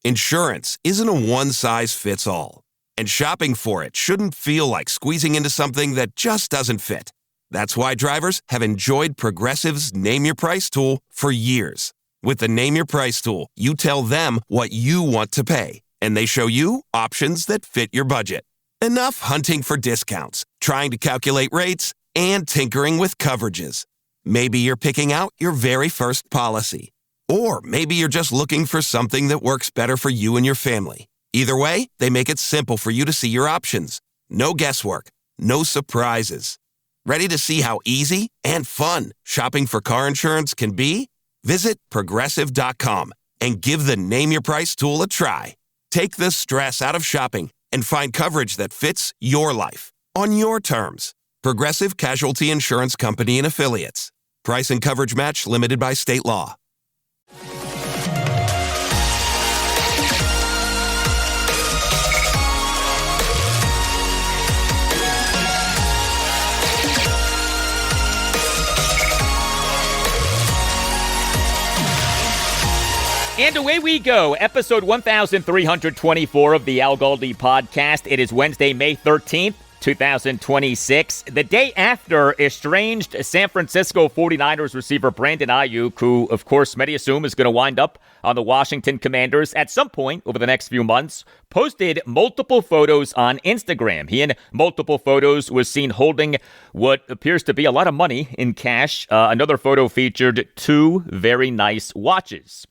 Insurance isn't a one-size-fits-all, and shopping for it shouldn't feel like squeezing into something that just doesn't fit. That's why drivers have enjoyed Progressive's Name Your Price tool for years. With the Name Your Price tool, you tell them what you want to pay, and they show you options that fit your budget. Enough hunting for discounts, trying to calculate rates, and tinkering with coverages. Maybe you're picking out your very first policy. Or maybe you're just looking for something that works better for you and your family. Either way, they make it simple for you to see your options. No guesswork, no surprises. Ready to see how easy and fun shopping for car insurance can be? Visit Progressive.com and give the Name Your Price tool a try. Take the stress out of shopping and find coverage that fits your life on your terms. Progressive Casualty Insurance Company and Affiliates. Price and coverage match limited by state law. And away we go. Episode 1324 of the Al Galdi podcast. It is Wednesday, May 13th, 2026. The day after estranged San Francisco 49ers receiver Brandon Ayuk, who, of course, many assume is going to wind up on the Washington Commanders at some point over the next few months, posted multiple photos on Instagram. He, in multiple photos, was seen holding what appears to be a lot of money in cash. Another photo featured two very nice watches.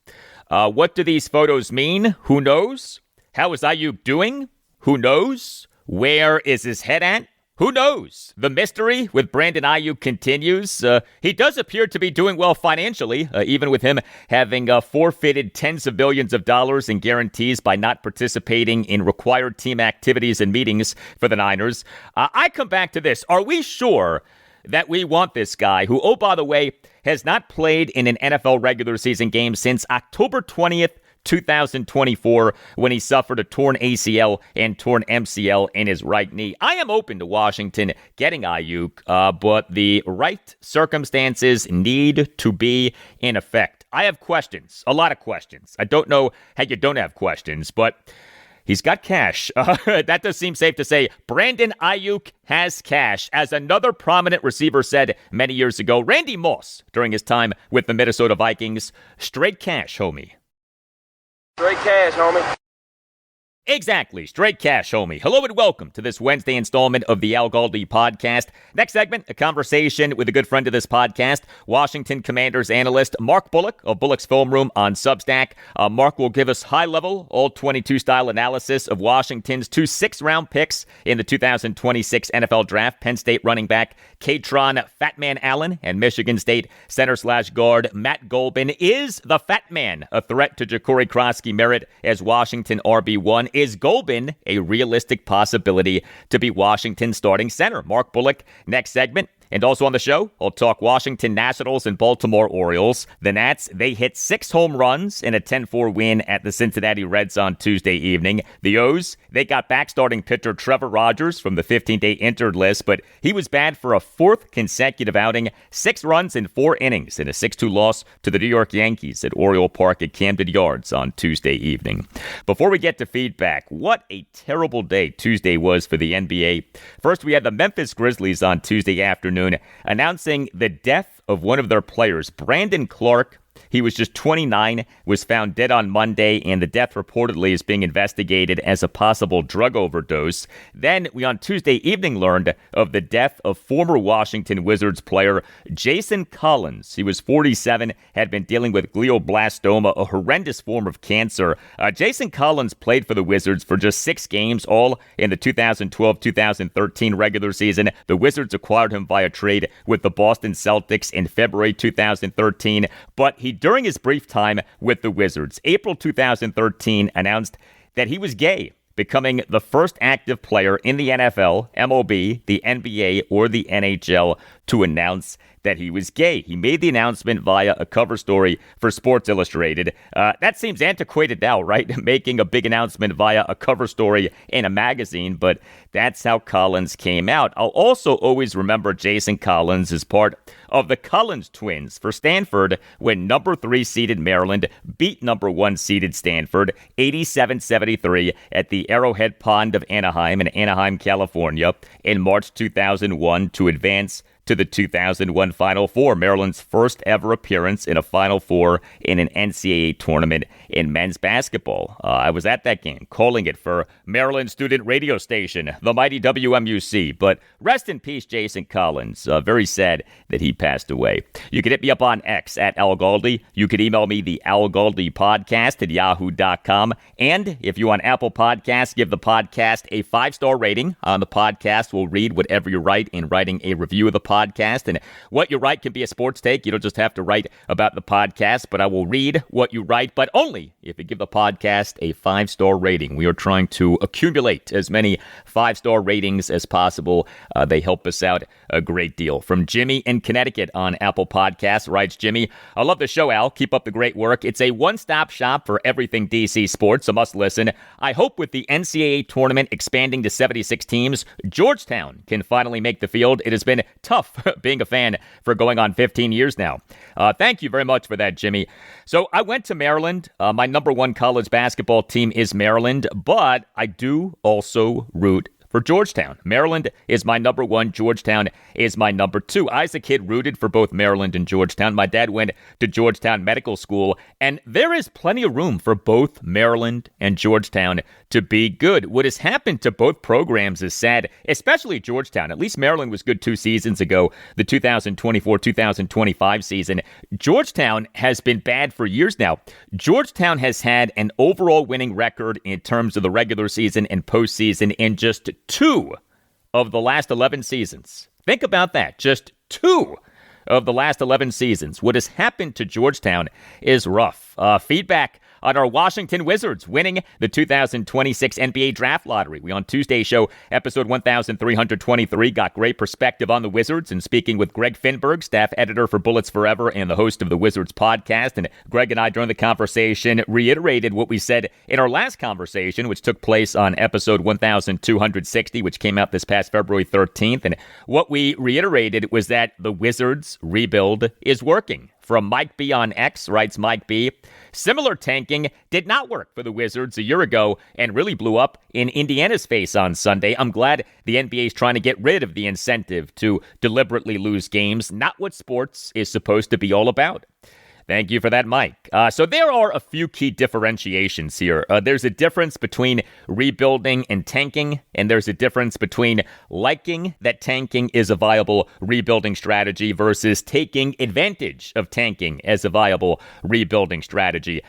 What do these photos mean? Who knows? How is Ayuk doing? Who knows? Where is his head at? Who knows? The mystery with Brandon Ayuk continues. He does appear to be doing well financially, even with him having forfeited tens of billions of dollars in guarantees by not participating in required team activities and meetings for the Niners. I come back to this. Are we sure that we want this guy who, oh, by the way, has not played in an NFL regular season game since October 20th, 2024, when he suffered a torn ACL and torn MCL in his right knee? I am open to Washington getting Ayuk, but the right circumstances need to be in effect. I have questions, a lot of questions. I don't know how you don't have questions, but he's got cash. That does seem safe to say. Brandon Ayuk has cash. As another prominent receiver said many years ago, Randy Moss, during his time with the Minnesota Vikings, straight cash, homie. Straight cash, homie. Exactly. Straight cash, homie. Hello and welcome to this Wednesday installment of the Al Galdi podcast. Next segment, a conversation with a good friend of this podcast, Washington Commanders analyst Mark Bullock of Bullock's Film Room on Substack. Mark will give us high-level, all-22 style analysis of Washington's two sixth-round picks in the 2026 NFL Draft. Penn State running back Kaytron Fat Man Allen and Michigan State center/guard Matt Gulbin. Is the Fat Man a threat to Jacory Croskey-Merritt as Washington RB1? Is Gulbin a realistic possibility to be Washington's starting center? Mark Bullock, next segment. And also on the show, I'll talk Washington Nationals and Baltimore Orioles. The Nats, they hit 6 home runs in a 10-4 win at the Cincinnati Reds on Tuesday evening. The O's, they got back starting pitcher Trevor Rogers from the 15-day injured list, but he was bad for a 4th consecutive outing. 6 runs in 4 innings in a 6-2 loss to the New York Yankees at Oriole Park at Camden Yards on Tuesday evening. Before we get to feedback, what a terrible day Tuesday was for the NBA. First, we had the Memphis Grizzlies on Tuesday afternoon announcing the death of one of their players, Brandon Clark. He was just 29, was found dead on Monday, and the death reportedly is being investigated as a possible drug overdose. Then we on Tuesday evening learned of the death of former Washington Wizards player Jason Collins. He was 47, had been dealing with glioblastoma, a horrendous form of cancer. Jason Collins played for the Wizards for just 6 games, all in the 2012-2013 regular season. The Wizards acquired him via trade with the Boston Celtics in February 2013, but he, during his brief time with the Wizards, April 2013, announced that he was gay, becoming the first active player in the NFL, MLB, the NBA, or the NHL to announce that he was gay. He made the announcement via a cover story for Sports Illustrated. That seems antiquated now, right? Making a big announcement via a cover story in a magazine, but that's how Collins came out. I'll also always remember Jason Collins as part of the Collins twins for Stanford when number 3 seeded Maryland beat number 1 seeded Stanford 87-73 at the Arrowhead Pond of Anaheim in Anaheim, California in March 2001 to advance to the 2001 Final Four, Maryland's first ever appearance in a Final Four in an NCAA tournament in men's basketball. I was at that game, calling it for Maryland student radio station, the mighty WMUC. But rest in peace, Jason Collins. Very sad that he passed away. You can hit me up on X at Al Galdi. You can email me the Al Galdi podcast at yahoo.com. And if you're on Apple Podcasts, give the podcast a 5-star rating. On the podcast, we'll read whatever you write in writing a review of the podcast, and what you write can be a sports take. You don't just have to write about the podcast, but I will read what you write, but only if you give the podcast a 5-star rating. We are trying to accumulate as many 5-star ratings as possible. They help us out a great deal. From Jimmy in Connecticut on Apple Podcasts, writes Jimmy, I love the show, Al. Keep up the great work. It's a one-stop shop for everything DC sports, a must listen. I hope with the NCAA tournament expanding to 76 teams, Georgetown can finally make the field. It has been tough being a fan for going on 15 years now. Thank you very much for that, Jimmy. So I went to Maryland. My number 1 college basketball team is Maryland, but I do also root for Georgetown. Maryland is my number 1. Georgetown is my number 2. I, as a kid, rooted for both Maryland and Georgetown. My dad went to Georgetown Medical School, and there is plenty of room for both Maryland and Georgetown to be good. What has happened to both programs is sad, especially Georgetown. At least Maryland was good 2 seasons ago, the 2024-2025 season. Georgetown has been bad for years now. Georgetown has had an overall winning record in terms of the regular season and postseason in just 2 of the last 11 seasons. Think about that. Just 2 of the last 11 seasons. What has happened to Georgetown is rough. Feedback on our Washington Wizards winning the 2026 NBA Draft Lottery. We on Tuesday's show, episode 1323, got great perspective on the Wizards and speaking with Greg Finberg, staff editor for Bullets Forever and the host of the Wizards podcast. And Greg and I, during the conversation, reiterated what we said in our last conversation, which took place on episode 1260, which came out this past February 13th. And what we reiterated was that the Wizards rebuild is working. From Mike B on X, writes Mike B, similar tanking did not work for the Wizards a year ago and really blew up in Indiana's face on Sunday. I'm glad the NBA is trying to get rid of the incentive to deliberately lose games, not what sports is supposed to be all about. Thank you for that, Mike. So there are a few key differentiations here. There's a difference between rebuilding and tanking, and there's a difference between liking that tanking is a viable rebuilding strategy versus taking advantage of tanking as a viable rebuilding strategy.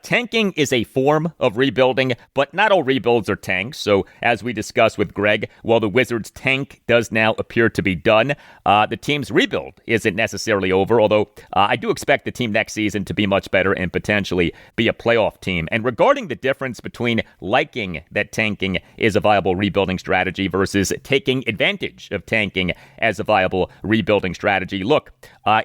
Tanking is a form of rebuilding, but not all rebuilds are tanks. So as we discussed with Greg, while the Wizards' tank does now appear to be done, the team's rebuild isn't necessarily over, although I do expect the team next season to be much better and potentially be a playoff team. And regarding the difference between liking that tanking is a viable rebuilding strategy versus taking advantage of tanking as a viable rebuilding strategy, look,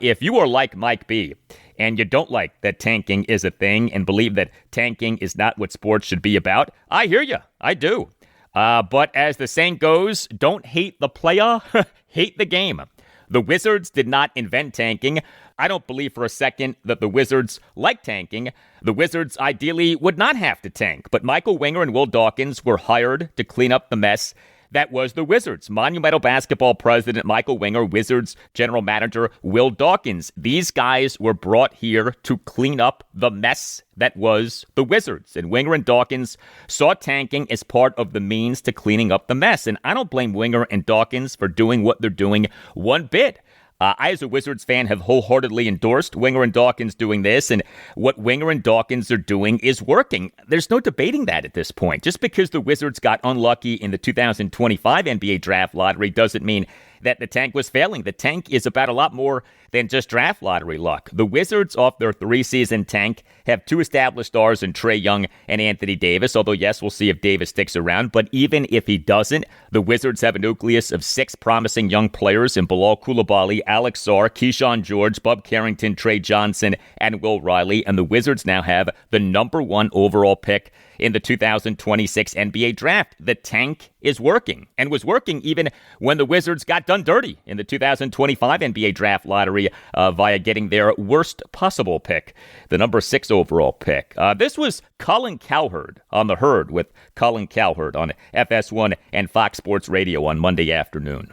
if you are like Mike B, and you don't like that tanking is a thing and believe that tanking is not what sports should be about, I hear you. I do. But as the saying goes, don't hate the player, hate the game. The Wizards did not invent tanking. I don't believe for a second that the Wizards like tanking. The Wizards ideally would not have to tank, but Michael Winger and Will Dawkins were hired to clean up the mess that was the Wizards. Monumental basketball president Michael Winger, Wizards general manager Will Dawkins. These guys were brought here to clean up the mess that was the Wizards. And Winger and Dawkins saw tanking as part of the means to cleaning up the mess. And I don't blame Winger and Dawkins for doing what they're doing one bit. I, as a Wizards fan, have wholeheartedly endorsed Winger and Dawkins doing this, and what Winger and Dawkins are doing is working. There's no debating that at this point. Just because the Wizards got unlucky in the 2025 NBA Draft Lottery doesn't mean that the tank was failing. The tank is about a lot more than just draft lottery luck. The Wizards, off their 3-season tank, have 2 established stars in Trae Young and Anthony Davis, although, yes, we'll see if Davis sticks around. But even if he doesn't, the Wizards have a nucleus of 6 promising young players in Bilal Coulibaly, Alex Sarr, Keyshawn George, Bub Carrington, Trey Johnson, and Will Riley. And the Wizards now have the number 1 overall pick in the 2026 NBA draft. The tank is working, and was working even when the Wizards got done dirty in the 2025 NBA draft lottery via getting their worst possible pick, the number 6 overall pick. This was Colin Cowherd on The Herd with Colin Cowherd on FS1 and Fox Sports Radio on Monday afternoon.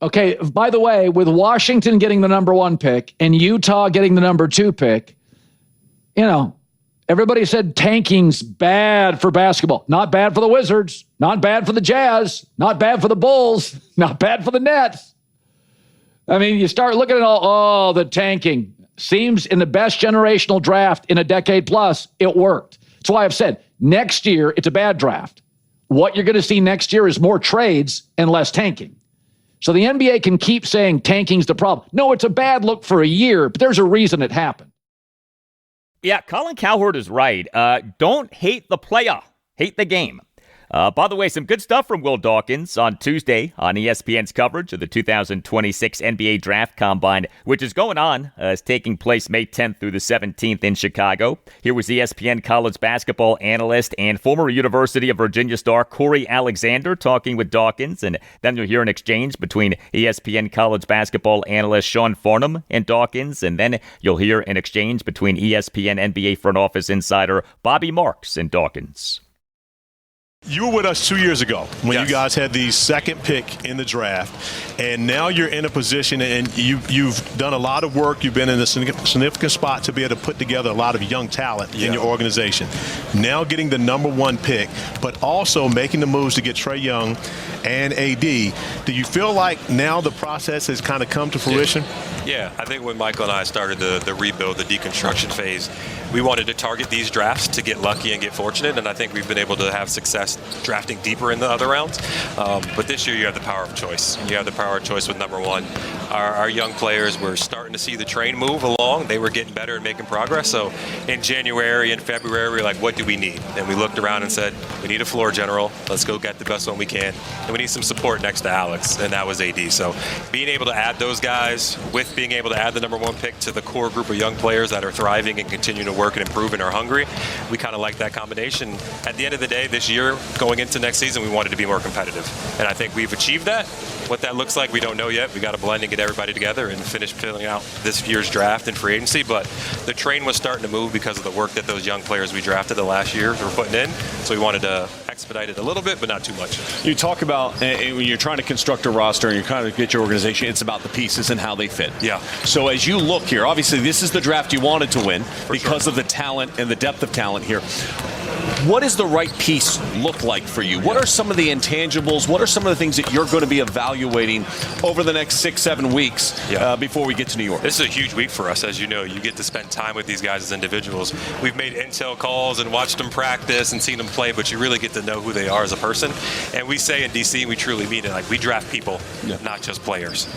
Okay, by the way, with Washington getting the number 1 pick and Utah getting the number 2 pick, everybody said tanking's bad for basketball. Not bad for the Wizards. Not bad for the Jazz. Not bad for the Bulls. Not bad for the Nets. I mean, you start looking at the tanking. Seems in the best generational draft in a decade plus, it worked. That's why I've said next year, it's a bad draft. What you're going to see next year is more trades and less tanking. So the NBA can keep saying tanking's the problem. No, it's a bad look for a year, but there's a reason it happened. Yeah, Colin Cowherd is right. Don't hate the player. Hate the game. By the way, some good stuff from Will Dawkins on Tuesday on ESPN's coverage of the 2026 NBA Draft Combine, which is going on. It's taking place May 10th through the 17th in Chicago. Here was ESPN college basketball analyst and former University of Virginia star Corey Alexander talking with Dawkins. And then you'll hear an exchange between ESPN college basketball analyst Sean Farnham and Dawkins. And then you'll hear an exchange between ESPN NBA front office insider Bobby Marks and Dawkins. You were with us 2 years ago when you guys had the 2nd pick in the draft, and now you're in a position and you've done a lot of work. You've been in a significant spot to be able to put together a lot of young talent in your organization. Now getting the number 1 pick, but also making the moves to get Trae Young and AD. Do you feel like now the process has kind of come to fruition? Yeah, I think when Michael and I started the rebuild, the deconstruction phase, we wanted to target these drafts to get lucky and get fortunate, and I think we've been able to have success drafting deeper in the other rounds. But this year you have the power of choice. You have the power of choice with number 1. Our young players were starting to see the train move along. They were getting better and making progress. So in January and February, we were like, what do we need? And we looked around and said, we need a floor general. Let's go get the best one we can. And we need some support next to Alex, and that was AD. So being able to add those guys with being able to add the number 1 pick to the core group of young players that are thriving and continue to work and improve and are hungry, we kind of like that combination. At the end of the day, this year, going into next season, we wanted to be more competitive. And I think we've achieved that. What that looks like, we don't know yet. We got to blend and get everybody together and finish filling out this year's draft and free agency. But the train was starting to move because of the work that those young players we drafted the last year were putting in. So we wanted to expedite it a little bit, but not too much. You talk about when you're trying to construct a roster and you're trying to get your organization, it's about the pieces and how they fit. Yeah. So as you look here, obviously this is the draft you wanted to win because of the talent and the depth of talent here. What does the right piece look like for you? What are some of the intangibles? What are some of the things that you're going to be evaluating over the next 6-7 weeks before we get to New York? This is a huge week for us. As you know, you get to spend time with these guys as individuals. We've made intel calls and watched them practice and seen them play, but you really get to know who they are as a person. And we say in DC, and we truly mean it, like we draft people, not just players.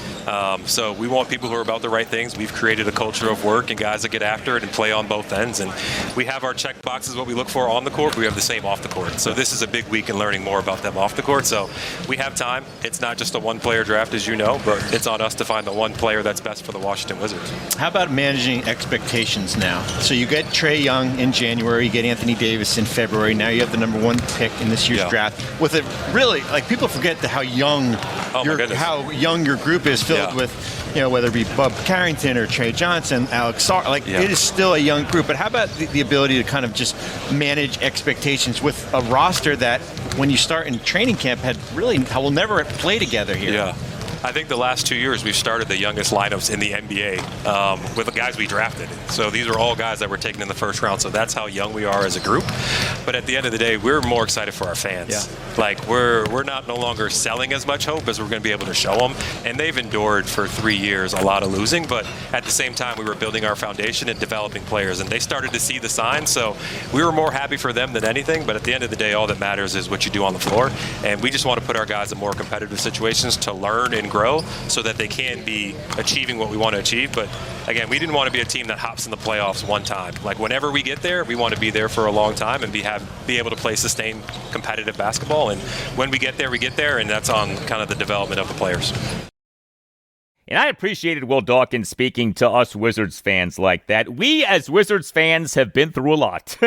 So we want people who are about the right things. We've created a culture of work and guys that get after it and play on both ends. And we have our check boxes, what we look for on the court. We have the same off the court. So this is a big week in learning more about them off the court. So we have time. It's not just a one-player draft, as you know, but it's on us to find the one player that's best for the Washington Wizards. How about managing expectations now? So you get Trae Young in January, you get Anthony Davis in February. Now you have the number 1 pick in this year's draft. With it really, like people forget how young your group is filled with, you know, whether it be Bub Carrington or Trey Johnson, Alex Sarr. It is still a young group. But how about the ability to kind of just manage expectations with a roster that, when you start in training camp, will never play together here? Yeah. I think the last 2 years we've started the youngest lineups in the NBA with the guys we drafted. So these are all guys that were taken in the first round. So that's how young we are as a group. But at the end of the day, we're more excited for our fans. Yeah. Like we're not no longer selling as much hope as we're going to be able to show them. And they've endured for 3 years a lot of losing. But at the same time, we were building our foundation and developing players. And they started to see the signs. So we were more happy for them than anything. But at the end of the day, all that matters is what you do on the floor. And we just want to put our guys in more competitive situations to learn and grow so that they can be achieving what we want to achieve. But again, we didn't want to be a team that hops in the playoffs one time. Like whenever we get there, we want to be there for a long time and be able to play sustained competitive basketball. And when we get there, and that's on kind of the development of the players. And I appreciated Will Dawkins speaking to us Wizards fans like that. We, as Wizards fans, have been through a lot.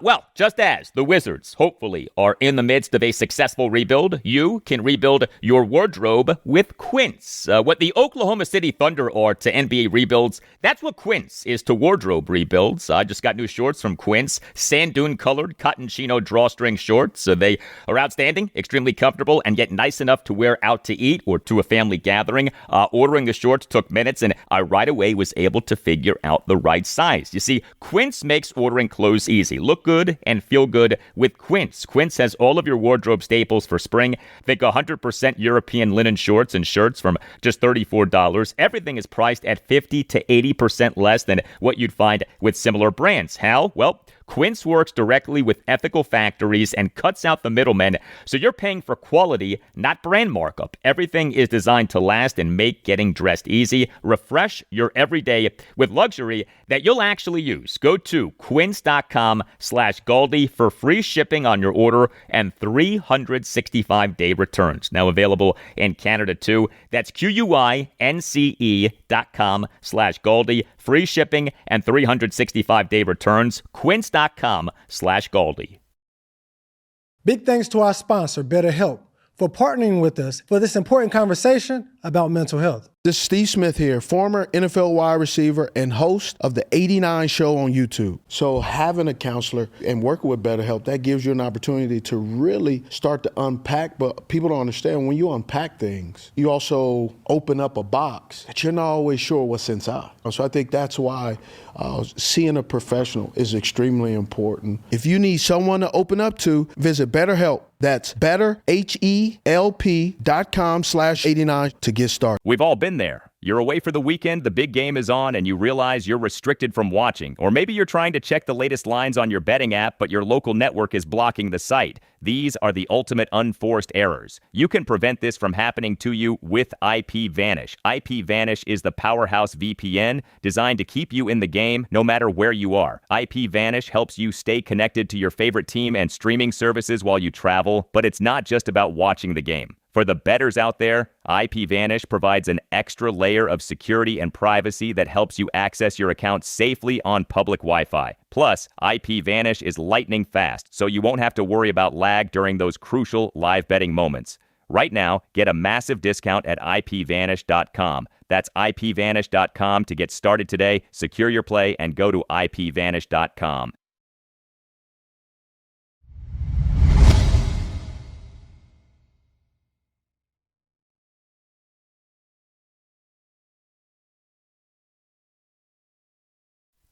Well, just as the Wizards, hopefully, are in the midst of a successful rebuild, you can rebuild your wardrobe with Quince. What the Oklahoma City Thunder are to NBA rebuilds, that's what Quince is to wardrobe rebuilds. I just got new shorts from Quince, sand dune colored cotton chino drawstring shorts. They are outstanding, extremely comfortable, and yet nice enough to wear out to eat or to a family gathering. Ordering the shorts took minutes, and I right away was able to figure out the right size. You see, Quince makes ordering clothes easy. Look good and feel good with Quince. Quince has all of your wardrobe staples for spring. Think 100% European linen shorts and shirts from just $34. Everything is priced at 50 to 80% less than what you'd find with similar brands. How? Well, Quince works directly with ethical factories and cuts out the middlemen, so you're paying for quality, not brand markup. Everything is designed to last and make getting dressed easy. Refresh your everyday with luxury that you'll actually use. Go to quince.com/Galdi for free shipping on your order and 365-day returns. Now available in Canada too. That's QUINCE.com/Galdi. Free shipping and 365-day returns. Quince.com/Galdi. Big thanks to our sponsor, BetterHelp, for partnering with us for this important conversation about mental health. This is Steve Smith here, former NFL wide receiver and host of the 89 show on YouTube. So having a counselor and working with BetterHelp, that gives you an opportunity to really start to unpack. But people don't understand, when you unpack things, you also open up a box that you're not always sure what's inside. So I think that's why seeing a professional is extremely important. If you need someone to open up to, visit BetterHelp. That's betterhelp.com/89 to get started. We've all been there. You're away for the weekend, the big game is on, and you realize you're restricted from watching. Or maybe you're trying to check the latest lines on your betting app, but your local network is blocking the site. These are the ultimate unforced errors. You can prevent this from happening to you with IPVanish. IPVanish is the powerhouse VPN designed to keep you in the game no matter where you are. IPVanish helps you stay connected to your favorite team and streaming services while you travel, but it's not just about watching the game. For the bettors out there, IPVanish provides an extra layer of security and privacy that helps you access your account safely on public Wi-Fi. Plus, IPVanish is lightning fast, so you won't have to worry about lag during those crucial live betting moments. Right now, get a massive discount at IPVanish.com. That's IPVanish.com to get started today. Secure your play and go to IPVanish.com.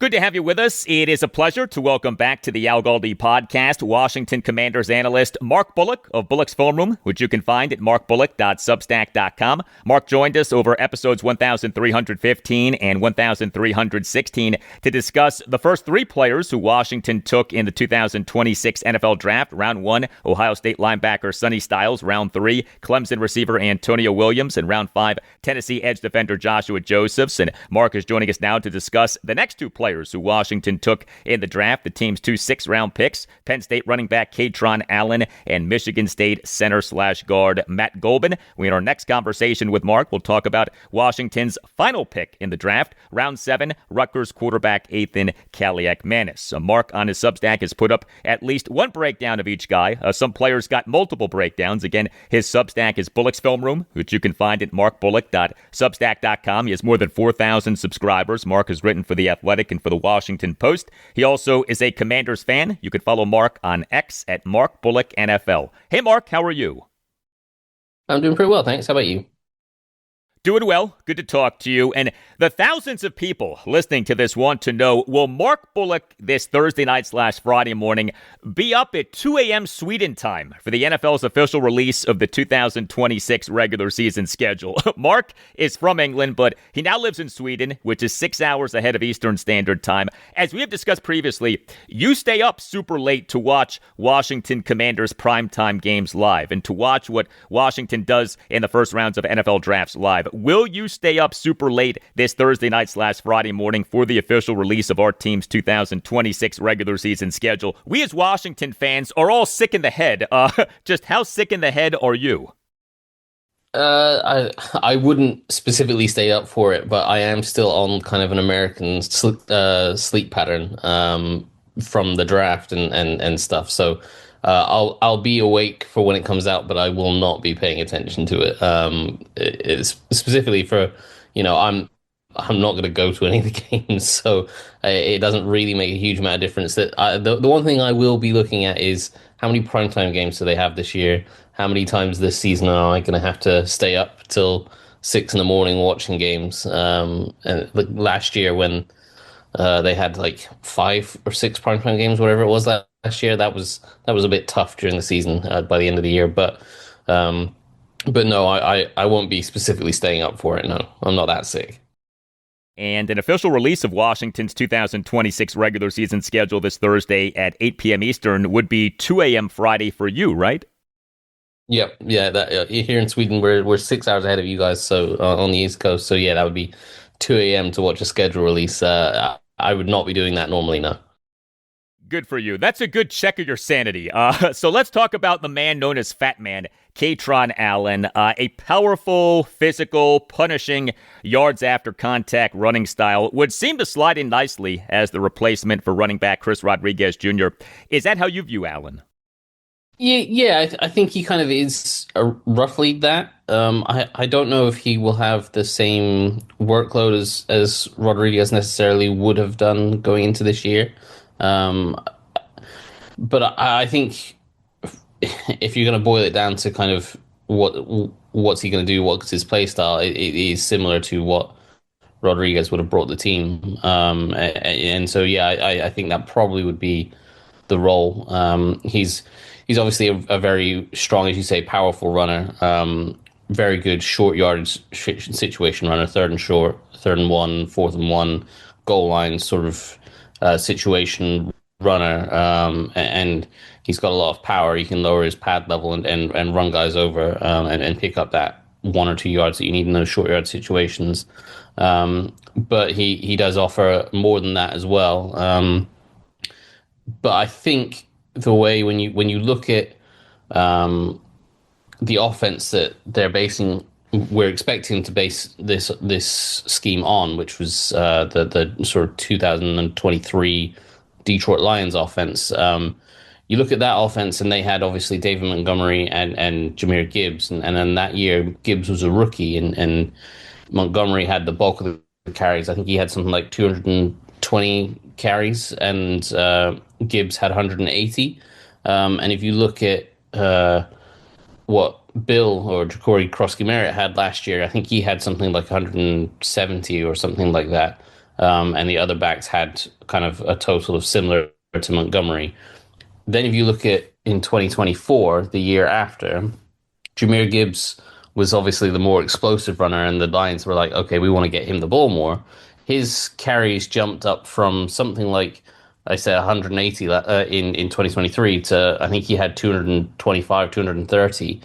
Good to have you with us. It is a pleasure to welcome back to the Al Galdi podcast Washington Commanders analyst Mark Bullock of Bullock's Film Room, which you can find at markbullock.substack.com. Mark joined us over episodes 1315 and 1316 to discuss the first three players who Washington took in the 2026 NFL Draft. Round 1, Ohio State linebacker Sonny Styles. Round 3, Clemson receiver Antonio Williams. And Round 5, Tennessee edge defender Joshua Josephs. And Mark is joining us now to discuss the next two players who Washington took in the draft, the team's 2 6th-round picks, Penn State running back Kaytron Allen and Michigan State center/guard Matt Gulbin. In our next conversation with Mark, we'll talk about Washington's final pick in the draft, Round 7, Rutgers quarterback Ethan Kaliak-Manis. Mark on his Substack has put up at least one breakdown of each guy. Some players got multiple breakdowns. Again, his Substack is Bullock's Film Room, which you can find at markbullock.substack.com. He has more than 4,000 subscribers. Mark has written for The Athletic and for the Washington Post. He also is a Commanders fan. You can follow Mark on X at Mark Bullock NFL. Hey, Mark, how are you? I'm doing pretty well, thanks. How about you? Doing well. Good to talk to you. And the thousands of people listening to this want to know, will Mark Bullock this Thursday night/Friday morning be up at 2 a.m. Sweden time for the NFL's official release of the 2026 regular season schedule? Mark is from England, but he now lives in Sweden, which is 6 hours ahead of Eastern Standard Time. As we have discussed previously, you stay up super late to watch Washington Commanders primetime games live and to watch what Washington does in the first rounds of NFL drafts live. Will you stay up super late this Thursday night/Friday morning for the official release of our team's 2026 regular season schedule? We as Washington fans are all sick in the head. Just how sick in the head are you? I wouldn't specifically stay up for it, but I am still on kind of an American sleep pattern from the draft and stuff. So I'll be awake for when it comes out, but I will not be paying attention to it. It's specifically for, I'm not going to go to any of the games, so it doesn't really make a huge amount of difference. That the one thing I will be looking at is how many primetime games do they have this year? How many times this season am I going to have to stay up till 6 a.m. watching games? And like last year when they had like 5 or 6 primetime games, whatever it was last year, that was a bit tough during the season by the end of the year. But no, I won't be specifically staying up for it. No, I'm not that sick. And an official release of Washington's 2026 regular season schedule this Thursday at 8 p.m. Eastern would be 2 a.m. Friday for you, right? Yep. Yeah. That here in Sweden, we're 6 hours ahead of you guys. So on the East Coast. So yeah, that would be 2 a.m. to watch a schedule release. I would not be doing that normally. No. Good for you. That's a good check of your sanity. So let's talk about the man known as Fat Man, Kaytron Allen, a powerful, physical, punishing, yards after contact running style would seem to slide in nicely as the replacement for running back Chris Rodriguez Jr. Is that how you view Allen? Yeah, I think he kind of is roughly that. I don't know if he will have the same workload as Rodriguez necessarily would have done going into this year. But I think if you're going to boil it down to kind of what's he going to do, what's his play style, it is similar to what Rodriguez would have brought the team. And so, yeah, I think that probably would be the role. He's obviously a very strong, as you say, powerful runner. Very good short yardage situation runner, 3rd and short, 3rd and 1, 4th and 1, goal line sort of situation runner. And he's got a lot of power. He can lower his pad level and run guys over and pick up that 1 or 2 yards that you need in those short yard situations. But he does offer more than that as well. But I think the way when you look at the offense that we're expecting to base this scheme on, which was the sort of 2023 Detroit Lions offense. You look at that offense, and they had obviously David Montgomery and Jahmyr Gibbs, and then that year Gibbs was a rookie, and Montgomery had the bulk of the carries. I think he had something like 220 carries, and Gibbs had 180. And if you look at what Bill or Jacory Croskey-Merritt had last year, I think he had something like 170 or something like that. And the other backs had kind of a total of similar to Montgomery. Then if you look at in 2024, the year after, Jahmyr Gibbs was obviously the more explosive runner, and the Lions were like, okay, we want to get him the ball more. His carries jumped up from something like, I said, 180 in 2023 to, I think he had 225, 230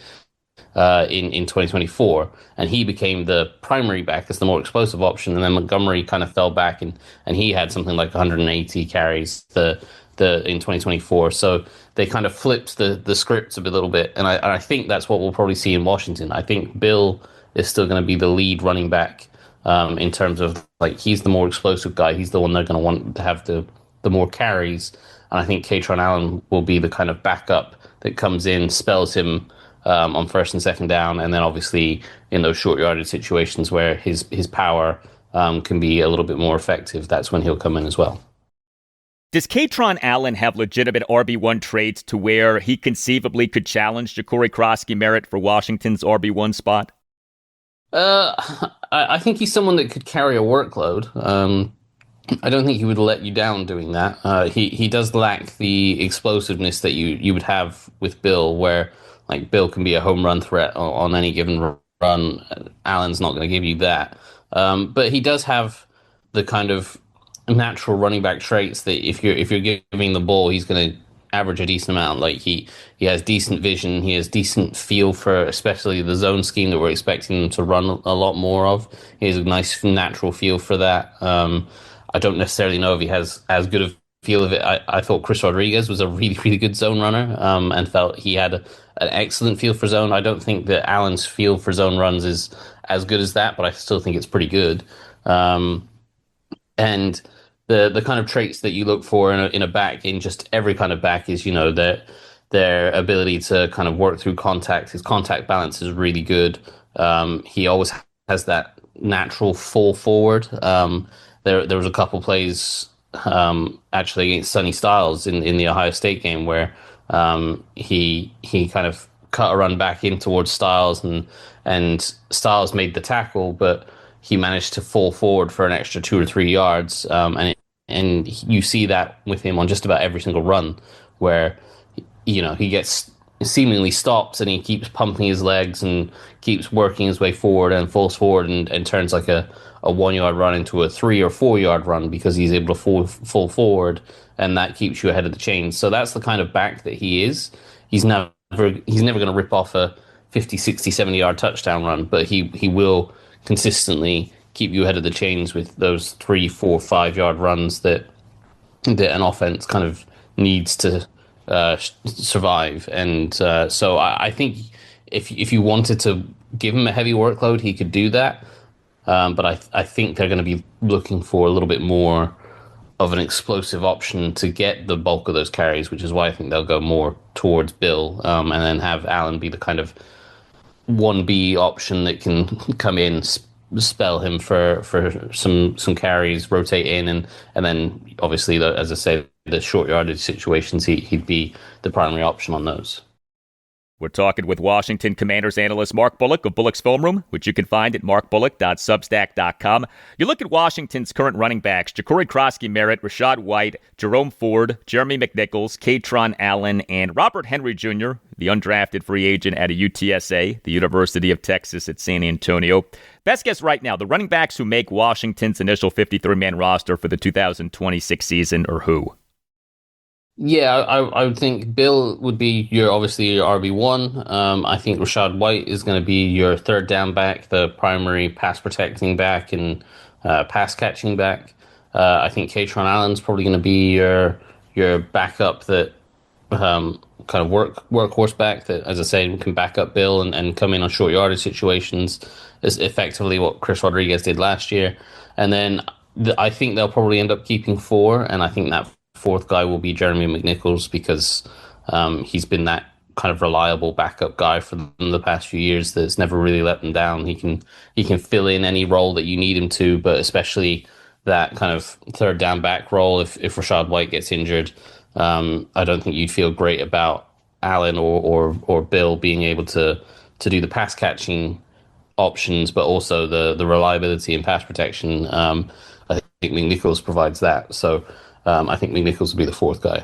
in 2024. And he became the primary back as the more explosive option. And then Montgomery kind of fell back, and he had something like 180 carries in 2024. So they kind of flipped the scripts a little bit. And I think that's what we'll probably see in Washington. I think Bill is still going to be the lead running back in terms of, like, he's the more explosive guy. He's the one they're going to want to have the more carries. And I think Kaytron Allen will be the kind of backup that comes in, spells him on 1st and 2nd down, and then obviously in those short yardage situations where his power can be a little bit more effective, that's when he'll come in as well. Does Kaytron Allen have legitimate RB1 traits to where he conceivably could challenge Jacory Croskey-Merritt for Washington's RB1 spot? I think he's someone that could carry a workload. I don't think he would let you down doing that. He does lack the explosiveness that you would have with Bill, where like Bill can be a home run threat on any given run. Allen's not going to give you that. But he does have the kind of natural running back traits that if you're giving the ball, he's going to average a decent amount. Like he has decent vision, he has decent feel for especially the zone scheme that we're expecting him to run a lot more of. He has a nice natural feel for that. I don't necessarily know if he has as good a feel of it. I thought Chris Rodriguez was a really, really good zone runner, and felt he had an excellent feel for zone. I don't think that Allen's feel for zone runs is as good as that, but I still think it's pretty good. And the kind of traits that you look for in a back, in just every kind of back, is, their ability to kind of work through contact. His contact balance is really good. He always has that natural fall forward. There was a couple plays actually against Sonny Styles in the Ohio State game where he kind of cut a run back in towards Styles, and Styles made the tackle, but he managed to fall forward for an extra 2 or 3 yards. And you see that with him on just about every single run, where he gets seemingly stops and he keeps pumping his legs and keeps working his way forward and falls forward and turns like a 1 yard run into a 3 or 4 yard run because he's able to fall forward, and that keeps you ahead of the chains. So that's the kind of back that he is. He's never going to rip off a 50, 60, 70 yard touchdown run, but he will consistently keep you ahead of the chains with those 3, 4, 5 yard runs that an offense kind of needs to survive. And so I think if you wanted to give him a heavy workload, he could do that. But I think they're going to be looking for a little bit more of an explosive option to get the bulk of those carries, which is why I think they'll go more towards Bill, and then have Allen be the kind of 1B option that can come in, spell him for some carries, rotate in, and then obviously, as I say, the short yardage situations, he'd be the primary option on those. We're talking with Washington Commanders analyst Mark Bullock of Bullock's Film Room, which you can find at markbullock.substack.com. You look at Washington's current running backs: Jacory Croskey-Merritt, Rachaad White, Jerome Ford, Jeremy McNichols, Kaytron Allen, and Robert Henry Jr., the undrafted free agent at a UTSA, the University of Texas at San Antonio. Best guess right now, the running backs who make Washington's initial 53-man roster for the 2026 season are who? Yeah, I would think Bill would be obviously your RB1. I think Rachaad White is going to be your third down back, the primary pass protecting back and pass catching back. I think Kaytron Allen's probably going to be your backup that kind of workhorse back that, as I say, can back up Bill and come in on short yardage situations. Is effectively what Chris Rodriguez did last year. And then I think they'll probably end up keeping 4, and I think that fourth guy will be Jeremy McNichols because he's been that kind of reliable backup guy for them the past few years that's never really let them down. He can fill in any role that you need him to, but especially that kind of third down back role if Rachaad White gets injured. I don't think you'd feel great about Allen or Bill being able to do the pass catching options, but also the reliability and pass protection. I think McNichols provides that. So I think McNichols will be the fourth guy.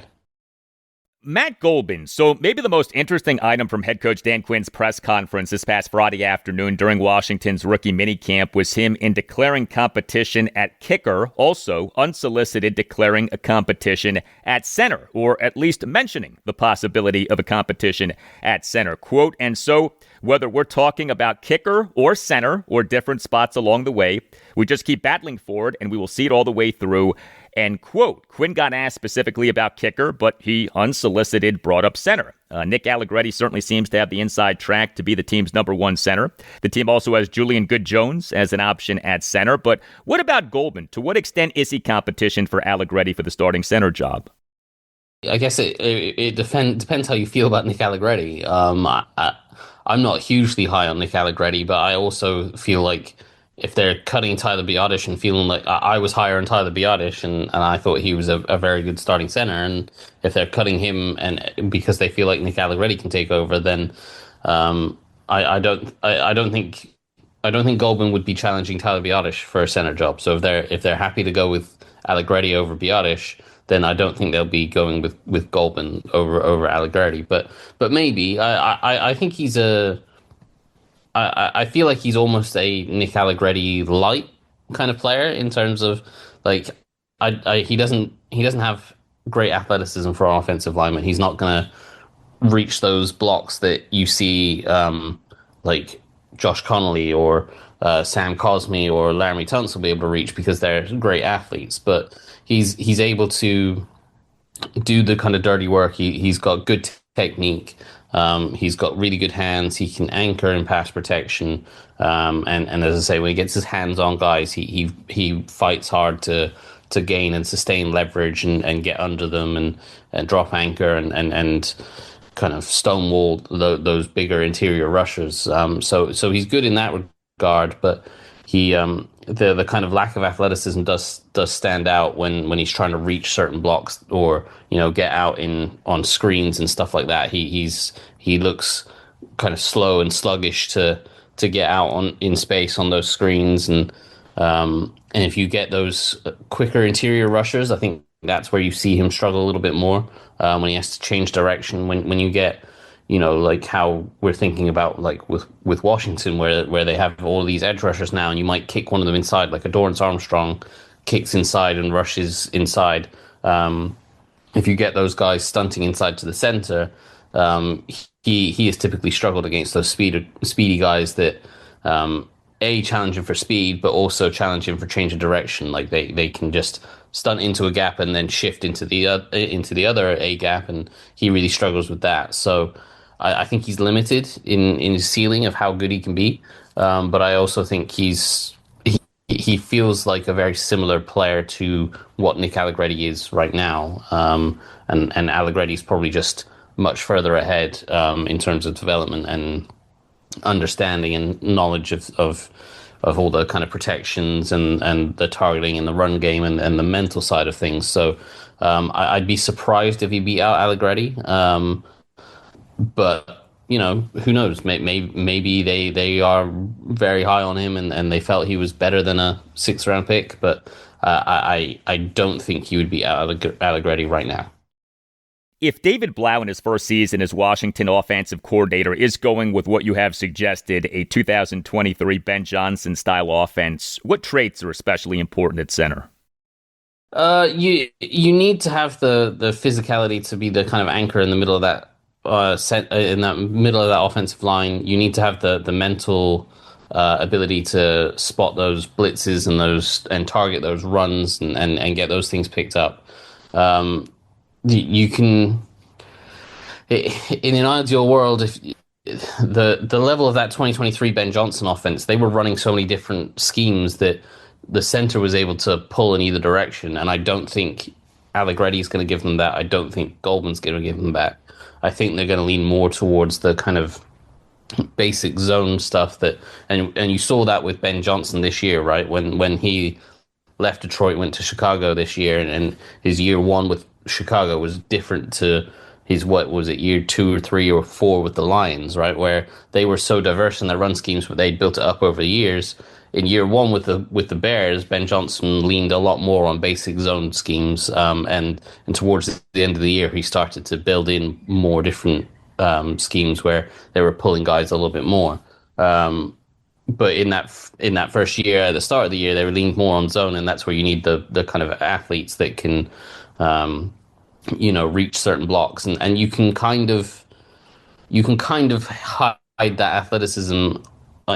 Matt Gulbin. So maybe the most interesting item from head coach Dan Quinn's press conference this past Friday afternoon during Washington's rookie minicamp was him in declaring competition at kicker, also unsolicited declaring a competition at center, or at least mentioning the possibility of a competition at center. Quote, and so whether we're talking about kicker or center or different spots along the way, we just keep battling for it and we will see it all the way through. End quote. Quinn got asked specifically about kicker, but he unsolicited brought up center. Nick Allegretti certainly seems to have the inside track to be the team's number one center. The team also has Julian Good-Jones as an option at center. But what about Gulbin? To what extent is he competition for Allegretti for the starting center job? I guess it depends how you feel about Nick Allegretti. I'm not hugely high on Nick Allegretti, but I also feel like if they're cutting Tyler Biadasz and feeling like I was higher on Tyler Biadasz and I thought he was a very good starting center, and if they're cutting him and because they feel like Nick Allegretti can take over, then I don't think I don't think Gulbin would be challenging Tyler Biadasz for a center job. So if they're happy to go with Allegretti over Biadasz, then I don't think they'll be going with Gulbin over Allegretti. But maybe I think he's I feel like he's almost a Nick Allegretti light kind of player in terms of like he doesn't have great athleticism for an offensive lineman. He's not going to reach those blocks that you see like Josh Connolly or Sam Cosmi or Laramie Tunsil will be able to reach because they're great athletes. But he's able to do the kind of dirty work. He's got good technique. He's got really good hands. He can anchor in pass protection. And as I say, when he gets his hands on guys, he fights hard to gain and sustain leverage and get under them and drop anchor and kind of stonewall those bigger interior rushers. So he's good in that regard, but he the kind of lack of athleticism does stand out when he's trying to reach certain blocks or get out on screens and stuff like that. He looks kind of slow and sluggish to get out in space on those screens, and if you get those quicker interior rushers, I think that's where you see him struggle a little bit more when he has to change direction. When you get, like how we're thinking about like with Washington, where they have all these edge rushers now, and you might kick one of them inside, like a Dorrance Armstrong kicks inside and rushes inside. If you get those guys stunting inside to the center, he has typically struggled against those speedy guys that challenge him for speed, but also challenge him for change of direction. Like they can just stunt into a gap and then shift into the other A gap, and he really struggles with that. So I think he's limited in his ceiling of how good he can be, but I also think he feels like a very similar player to what Nick Allegretti is right now, and Allegretti's probably just much further ahead in terms of development and understanding and knowledge of all the kind of protections and the targeting and the run game and the mental side of things. So I'd be surprised if he beat out Allegretti. But who knows? Maybe they are very high on him and they felt he was better than a 6th round pick. But I don't think he would beat out Allegretti right now. If David Blau in his first season as Washington offensive coordinator is going with what you have suggested, a 2023 Ben Johnson style offense, what traits are especially important at center? You need to have the physicality to be the kind of anchor in the middle of that in that middle of that offensive line. You need to have the mental ability to spot those blitzes and target those runs and get those things picked up. You can, in an ideal world, if the level of that 2023 Ben Johnson offense, they were running so many different schemes that the center was able to pull in either direction, and I don't think Allegretti is going to give them that. I don't think Gulbin's going to give them that. I think they're going to lean more towards the kind of basic zone stuff and you saw that with Ben Johnson this year, right? When he left Detroit, went to Chicago this year, and his year one with Chicago was different to his, year 2 or 3 or 4 with the Lions, right? Where they were so diverse in their run schemes, but they'd built it up over the years. In year one with the Bears, Ben Johnson leaned a lot more on basic zone schemes, and towards the end of the year, he started to build in more different schemes where they were pulling guys a little bit more. But in that first year, at the start of the year, they were leaned more on zone, and that's where you need the kind of athletes that can, reach certain blocks, and you can kind of hide that athleticism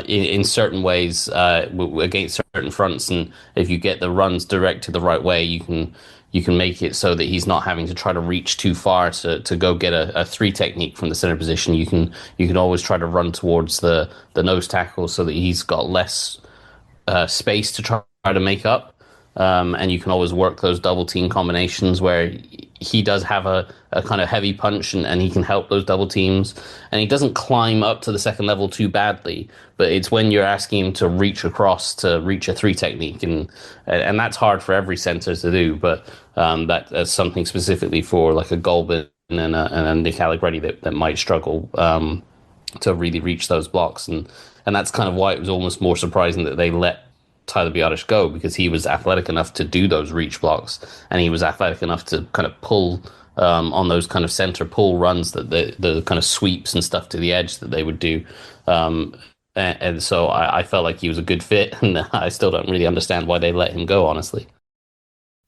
in certain ways against certain fronts, and if you get the runs directed the right way, you can make it so that he's not having to try to reach too far to go get a 3 technique from the center position. You can always try to run towards the nose tackle so that he's got less space to try to make up. And you can always work those double team combinations where he does have a kind of heavy punch and he can help those double teams. And he doesn't climb up to the second level too badly, but it's when you're asking him to reach across to reach a 3 technique. And that's hard for every center to do, but that's something specifically for like a Gulbin and a Nick Allegretti that might struggle to really reach those blocks. And And that's kind of why it was almost more surprising that they let Tyler Biadasz go, because he was athletic enough to do those reach blocks, and he was athletic enough to kind of pull on those kind of center pull runs, that the kind of sweeps and stuff to the edge that they would do. And so I felt like he was a good fit, and I still don't really understand why they let him go, honestly.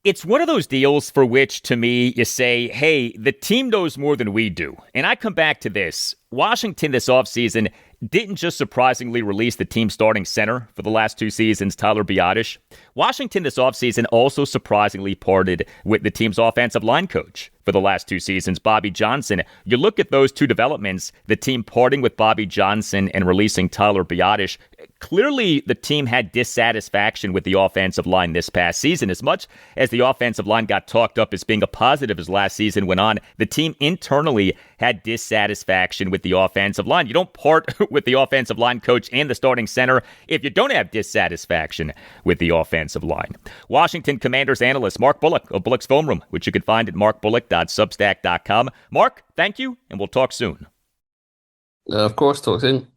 It's one of those deals for which, to me, you say, hey, the team knows more than we do. And I come back to this. Washington this offseason didn't just surprisingly release the team starting center for the last 2 seasons, Tyler Biadasz. Washington this offseason also surprisingly parted with the team's offensive line coach for the last 2 seasons, Bobby Johnson. You look at those 2 developments, the team parting with Bobby Johnson and releasing Tyler Biadasz. Clearly, the team had dissatisfaction with the offensive line this past season. As much as the offensive line got talked up as being a positive as last season went on, the team internally had dissatisfaction with the offensive line. You don't part with the offensive line coach and the starting center if you don't have dissatisfaction with the offensive line. Washington Commanders analyst Mark Bullock of Bullock's Film Room, which you can find at markbullock.substack.com. Mark, thank you, and we'll talk soon. Of course, talk soon.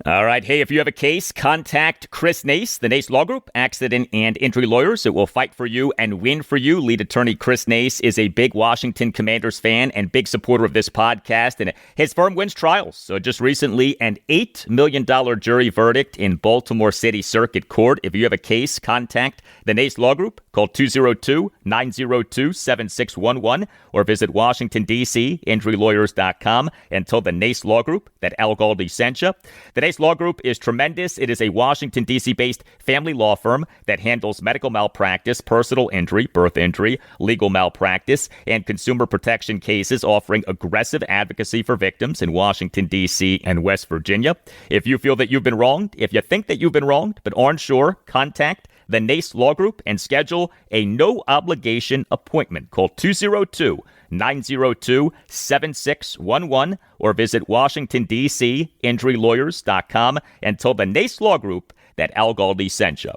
All right. Hey, if you have a case, contact Chris Nace, the Nace Law Group, accident and injury lawyers. It will fight for you and win for you. Lead attorney Chris Nace is a big Washington Commanders fan and big supporter of this podcast, and his firm wins trials. So just recently, an $8 million jury verdict in Baltimore City Circuit Court. If you have a case, contact the Nace Law Group. Call 202-902-7611 or visit Washington, D.C., injurylawyers.com and tell the Nace Law Group that Al Galdi sent you. The Nace Law Group is tremendous. It is a Washington, D.C.-based family law firm that handles medical malpractice, personal injury, birth injury, legal malpractice, and consumer protection cases, offering aggressive advocacy for victims in Washington, D.C. and West Virginia. If you feel that you've been wronged, if you think that you've been wronged but aren't sure, contact the Nace Law Group and schedule a no-obligation appointment. Call 202-902-7611 or visit Washington, D.C., injurylawyers.com and tell the Nace Law Group that Al Galdi sent you.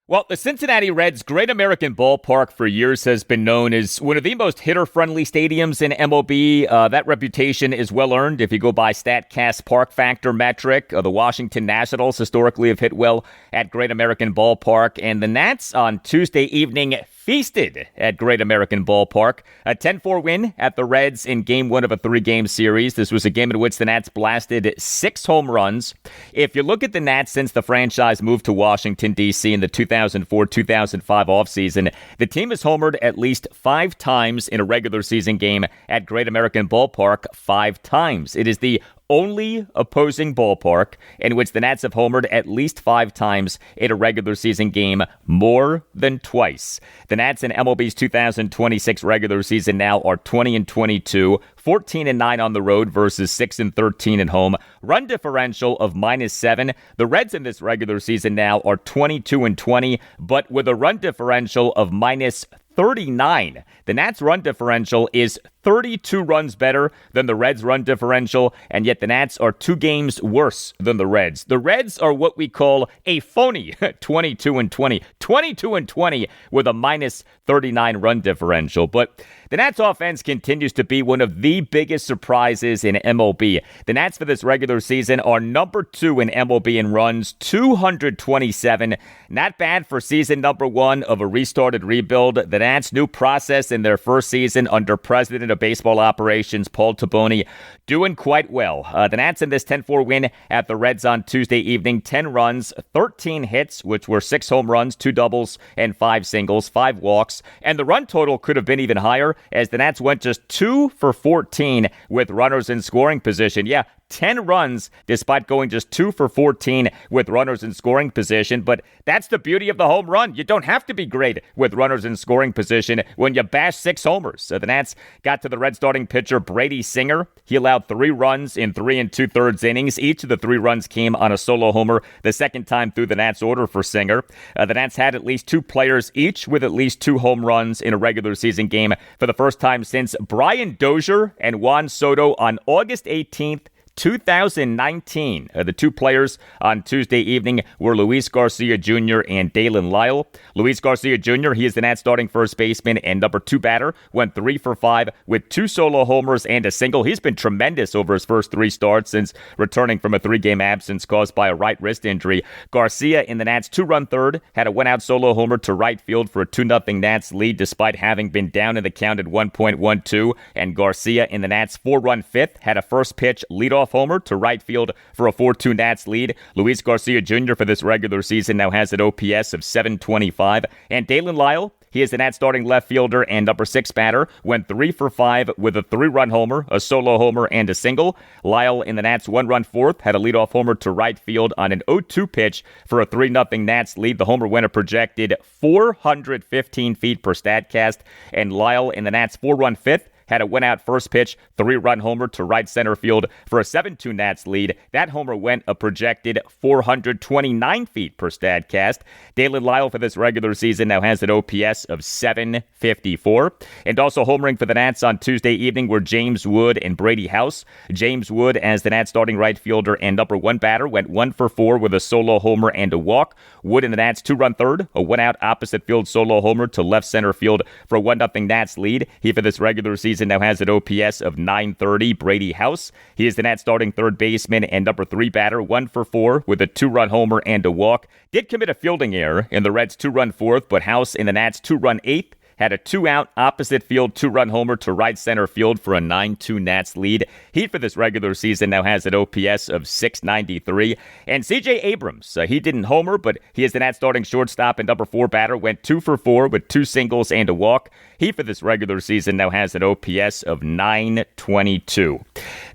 Well, the Cincinnati Reds' Great American Ballpark for years has been known as one of the most hitter-friendly stadiums in MLB. That reputation is well-earned if you go by StatCast Park Factor metric. The Washington Nationals historically have hit well at Great American Ballpark, and the Nats on Tuesday evening feasted at Great American Ballpark. A 10-4 win at the Reds in Game 1 of a 3-game series. This was a game in which the Nats blasted 6 home runs. If you look at the Nats since the franchise moved to Washington, D.C. in the 2004-2005 offseason, the team has homered at least 5 times in a regular season game at Great American Ballpark. 5 times. It is the only opposing ballpark in which the Nats have homered at least 5 times in a regular season game, more than twice. The Nats in MLB's 2026 regular season now are 20-22, 14-9 on the road versus 6-13 at home. Run differential of -7. The Reds in this regular season now are 22-20, but with a run differential of -39. The Nats' run differential is 32 runs better than the Reds' run differential, and yet the Nats are 2 games worse than the Reds. The Reds are what we call a phony 22-20. 22-20 with a -39 run differential. But the Nats' offense continues to be one of the biggest surprises in MLB. The Nats for this regular season are number 2 in MLB in runs, 227. Not bad for season number 1 of a restarted rebuild. The Nats' new process in their first season under President of Baseball Operations Paul Taboni doing quite well. The Nats in this 10-4 win at the Reds on Tuesday evening, 10 runs, 13 hits, which were 6 home runs, 2 doubles, and 5 singles, 5 walks. And the run total could have been even higher as the Nats went just 2 for 14 with runners in scoring position. Yeah, 10 runs despite going just 2 for 14 with runners in scoring position. But that's the beauty of the home run. You don't have to be great with runners in scoring position when you bash 6 homers. So the Nats got to the Red starting pitcher Brady Singer. He allowed 3 runs in 3 2/3 innings. Each of the 3 runs came on a solo homer the second time through the Nats order for Singer. The Nats had at least 2 players each with at least 2 home runs in a regular season game for the first time since Brian Dozier and Juan Soto on August 18th, 2019. The two players on Tuesday evening were Luis Garcia Jr. and Dalen Lyle. Luis Garcia Jr., he is the Nats starting first baseman and number 2 batter, went 3 for 5 with 2 solo homers and a single. He's been tremendous over his first 3 starts since returning from a 3-game absence caused by a right wrist injury. Garcia in the Nats' 2-run third had a 1-out solo homer to right field for a 2-0 Nats lead despite having been down in the count at 1.12. And Garcia in the Nats' 4-run fifth had a first pitch leadoff homer to right field for a 4-2 Nats lead. Luis Garcia Jr. for this regular season now has an OPS of 725. And Dalen Lyle, he is the Nats starting left fielder and number 6 batter, went 3 for 5 with a 3-run homer, a solo homer, and a single. Lyle in the Nats' 1-run fourth had a leadoff homer to right field on an 0-2 pitch for a 3-0 Nats lead. The homer went a projected 415 feet per Statcast. And Lyle in the Nats' 4-run fifth had a 1-out first pitch, 3-run homer to right center field for a 7-2 Nats lead. That homer went a projected 429 feet per Statcast. Dalen Lyle for this regular season now has an OPS of 754. And also homering for the Nats on Tuesday evening were James Wood and Brady House. James Wood, as the Nats starting right fielder and number 1 batter, went 1 for 4 with a solo homer and a walk. Wood in the Nats' 2-run third, a 1-out opposite field solo homer to left center field for a 1-0 Nats lead. He for this regular season now has an OPS of 930. Brady House, he is the Nats starting third baseman and number 3 batter, 1 for 4 with a 2-run homer and a walk. Did commit a fielding error in the Reds' 2-run fourth, but House in the Nats' 2-run eighth had a 2-out opposite field 2-run homer to right center field for a 9-2 Nats lead. He for this regular season now has an OPS of 693. And CJ Abrams, he didn't homer, but he is the Nats starting shortstop and number 4 batter, went 2 for 4 with 2 singles and a walk. He for this regular season now has an OPS of 922.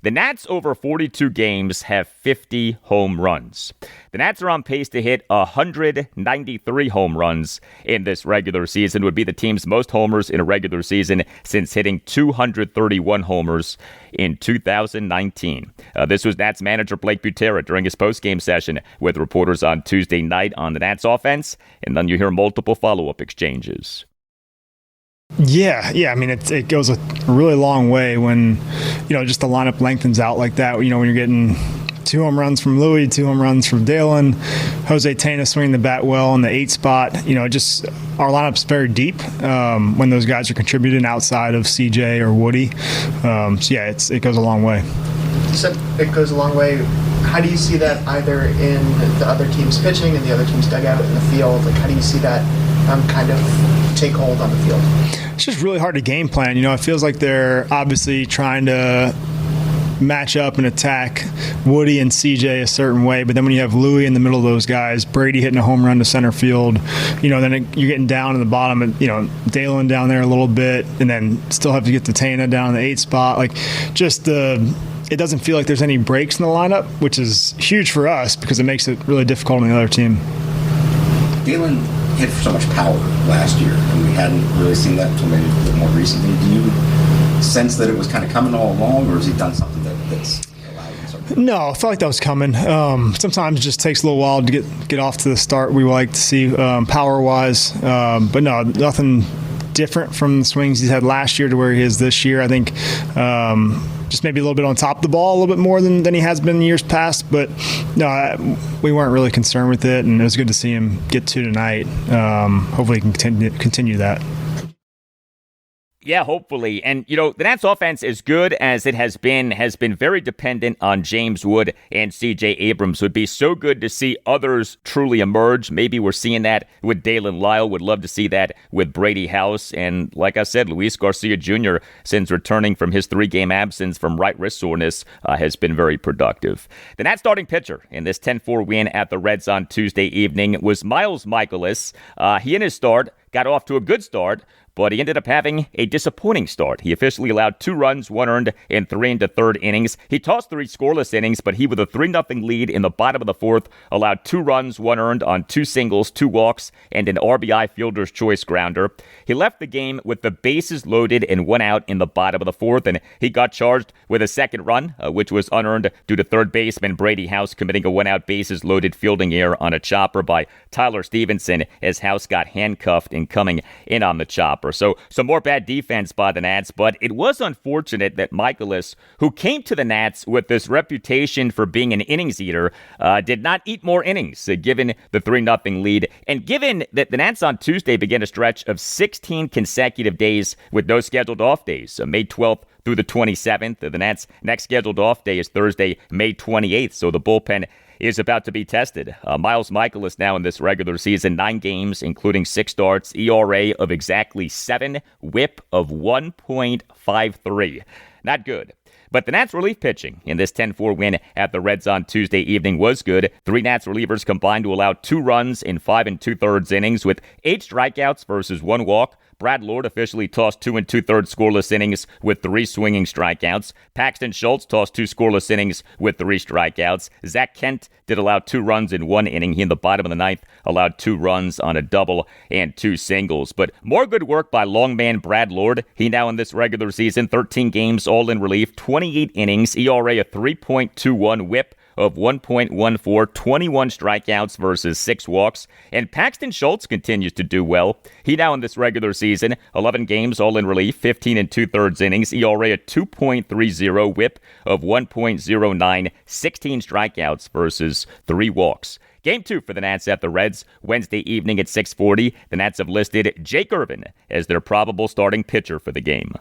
The Nats over 42 games have 50 home runs. The Nats are on pace to hit 193 home runs in this regular season, would be the team's most homers in a regular season since hitting 231 homers in 2019. This was Nats manager Blake Butera during his post-game session with reporters on Tuesday night on the Nats offense, and then you hear multiple follow-up exchanges. Yeah. I mean, it goes a really long way when, just the lineup lengthens out like that. When you're getting 2 home runs from Louis, 2 home runs from Dalen, Jose Tena swinging the bat well in the 8 spot. Just our lineup's very deep when those guys are contributing outside of CJ or Woody. It goes a long way. So it goes a long way. How do you see that either in the other team's pitching and the other team's dugout in the field? Like, how do you see that kind of take hold on the field? It's just really hard to game plan. It feels like they're obviously trying to match up and attack Woody and CJ a certain way, but then when you have Louis in the middle of those guys, Brady hitting a home run to center field, then you're getting down in the bottom, and Dalen down there a little bit, and then still have to get to Tana down in the 8 spot. It doesn't feel like there's any breaks in the lineup, which is huge for us because it makes it really difficult on the other team. Dalen hit for so much power last year, and we hadn't really seen that until maybe a little bit more recently. Do you sense that it was kind of coming all along, or has he done something that's allowed him something? No, I felt like that was coming. Sometimes it just takes a little while to get off to the start we like to see power-wise. But no, nothing different from the swings he's had last year to where he is this year. I think just maybe a little bit on top of the ball, a little bit more than he has been in years past. But no, we weren't really concerned with it, and it was good to see him get 2 tonight. Hopefully he can continue that. Yeah, hopefully. And, the Nats offense, as good as it has been very dependent on James Wood and C.J. Abrams. Would be so good to see others truly emerge. Maybe we're seeing that with Dalen Lyle. Would love to see that with Brady House. And like I said, Luis Garcia Jr., since returning from his 3-game absence from right wrist soreness, has been very productive. The Nats starting pitcher in this 10-4 win at the Reds on Tuesday evening was Miles Mikolas. He in his start got off to a good start, but he ended up having a disappointing start. He officially allowed 2 runs, 1 earned, in 3 1/3 innings. He tossed 3 scoreless innings, but he, with a 3-0 lead in the bottom of the 4th, allowed 2 runs, 1 earned on 2 singles, 2 walks, and an RBI fielder's choice grounder. He left the game with the bases loaded and 1 out in the bottom of the 4th, and he got charged with a second run, which was unearned due to third baseman Brady House committing a 1-out bases loaded fielding error on a chopper by Tyler Stevenson as House got handcuffed and coming in on the chopper. showstopper. So some more bad defense by the Nats, but it was unfortunate that Michaelis, who came to the Nats with this reputation for being an innings eater, did not eat more innings, given the 3-0 lead. And given that the Nats on Tuesday began a stretch of 16 consecutive days with no scheduled off days, so May 12th through the 27th. The Nats' next scheduled off day is Thursday, May 28th, so the bullpen is about to be tested. Miles Michaelis now in this regular season, 9 games, including 6 starts, ERA of exactly 7, whip of 1.53. Not good. But the Nats relief pitching in this 10-4 win at the Reds on Tuesday evening was good. 3 Nats relievers combined to allow 2 runs in 5 2/3 innings with 8 strikeouts versus 1 walk. Brad Lord officially tossed 2 2/3 scoreless innings with 3 swinging strikeouts. Paxton Schultz tossed 2 scoreless innings with 3 strikeouts. Zach Kent did allow 2 runs in 1 inning. He, in the bottom of the 9th, allowed 2 runs on a double and 2 singles. But more good work by longman Brad Lord. He now in this regular season, 13 games, all in relief, 28 innings, ERA of 3.21, whip of 1.14, 21 strikeouts versus 6 walks. And Paxton Schultz continues to do well. He now in this regular season, 11 games, all in relief, 15 2/3 innings, ERA of 2.30, whip of 1.09, 16 strikeouts versus 3 walks. Game 2 for the Nats at the Reds, Wednesday evening at 6:40. The Nats have listed Jake Irvin as their probable starting pitcher for the game.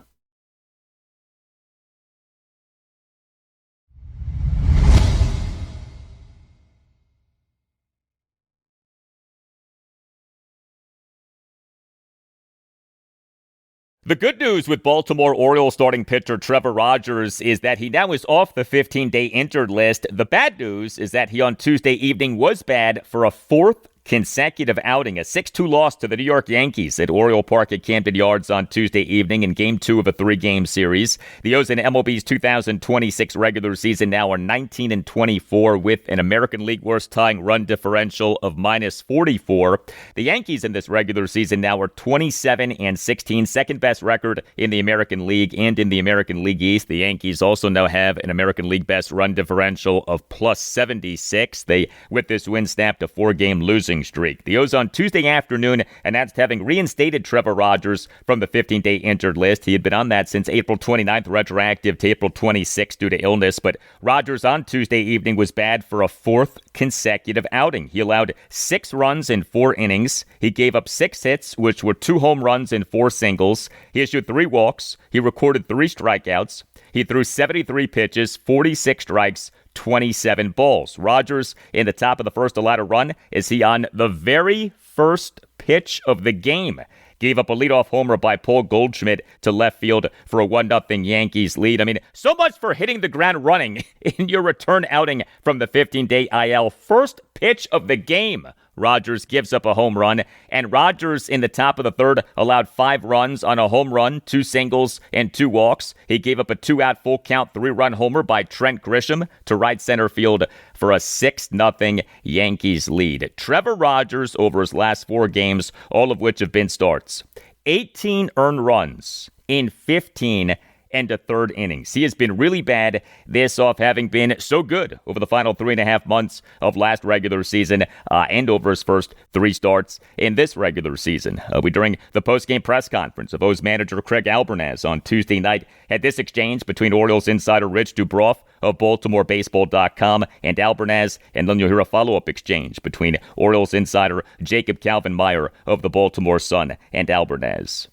The good news with Baltimore Orioles starting pitcher Trevor Rogers is that he now is off the 15-day injured list. The bad news is that he on Tuesday evening was bad for a 4th consecutive outing, a 6-2 loss to the New York Yankees at Oriole Park at Camden Yards on Tuesday evening in Game 2 of a 3-game series. The O's in MLB's 2026 regular season now are 19-24 with an American League worst tying run differential of -44. The Yankees in this regular season now are 27-16, second best record in the American League and in the American League East. The Yankees also now have an American League best run differential of +76. They, with this win, snapped a 4-game losing streak. The O's on Tuesday afternoon announced having reinstated Trevor Rogers from the 15-day injured list. He had been on that since April 29th, retroactive to April 26th due to illness, but Rogers on Tuesday evening was bad for a 4th consecutive outing. He allowed 6 runs in 4 innings. He gave up 6 hits, which were 2 home runs and 4 singles. He issued 3 walks. He recorded 3 strikeouts. He threw 73 pitches, 46 strikes, 27 balls. Rogers in the top of the first allowed a run as he on the very first pitch of the game gave up a leadoff homer by Paul Goldschmidt to left field for a 1-0 Yankees lead. I mean, so much for hitting the ground running in your return outing from the 15-day IL. First pitch of the game, Rogers gives up a home run, and Rogers in the top of the 3rd allowed 5 runs on a home run, 2 singles, and 2 walks. He gave up a 2-out full count 3-run homer by Trent Grisham to right center field for a 6-0 Yankees lead. Trevor Rogers over his last 4 games, all of which have been starts. 18 earned runs in 15 1/3 innings. He has been really bad, this off having been so good over the final 3.5 months of last regular season and over his first 3 starts in this regular season. During the post-game press conference of O's manager Craig Albernaz on Tuesday night had this exchange between Orioles insider Rich Dubroff of BaltimoreBaseball.com and Albernaz, and then you'll hear a follow-up exchange between Orioles insider Jacob Calvin-Meyer of the Baltimore Sun and Albernaz.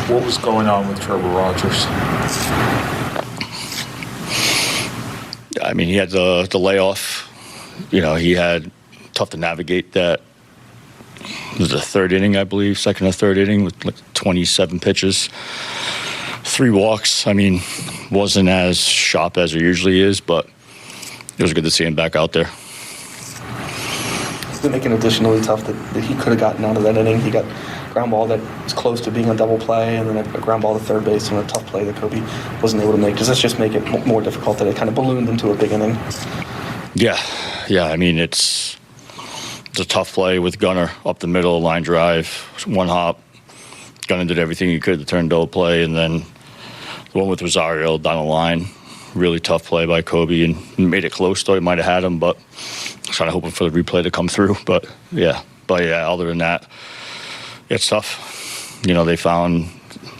What was going on with Trevor Rogers? I mean, he had the layoff. You know, he had tough to navigate that. It was the 3rd inning, I believe, 2nd or 3rd inning with like 27 pitches, 3 walks. I mean, wasn't as sharp as it usually is, but it was good to see him back out there. Does it make it additionally tough that he could have gotten out of that inning? He got ground ball that was close to being a double play, and then a ground ball to third base and a tough play that Kobe wasn't able to make. Does this just make it more difficult that it kind of ballooned into a big inning? Yeah. I mean, it's a tough play with Gunnar up the middle, line drive, 1 hop. Gunnar did everything he could to turn double play, and then the one with Rosario down the line, really tough play by Kobe, and made it close. Though he might have had him, but I was kind of hoping for the replay to come through. But yeah, other than that, it's tough. they found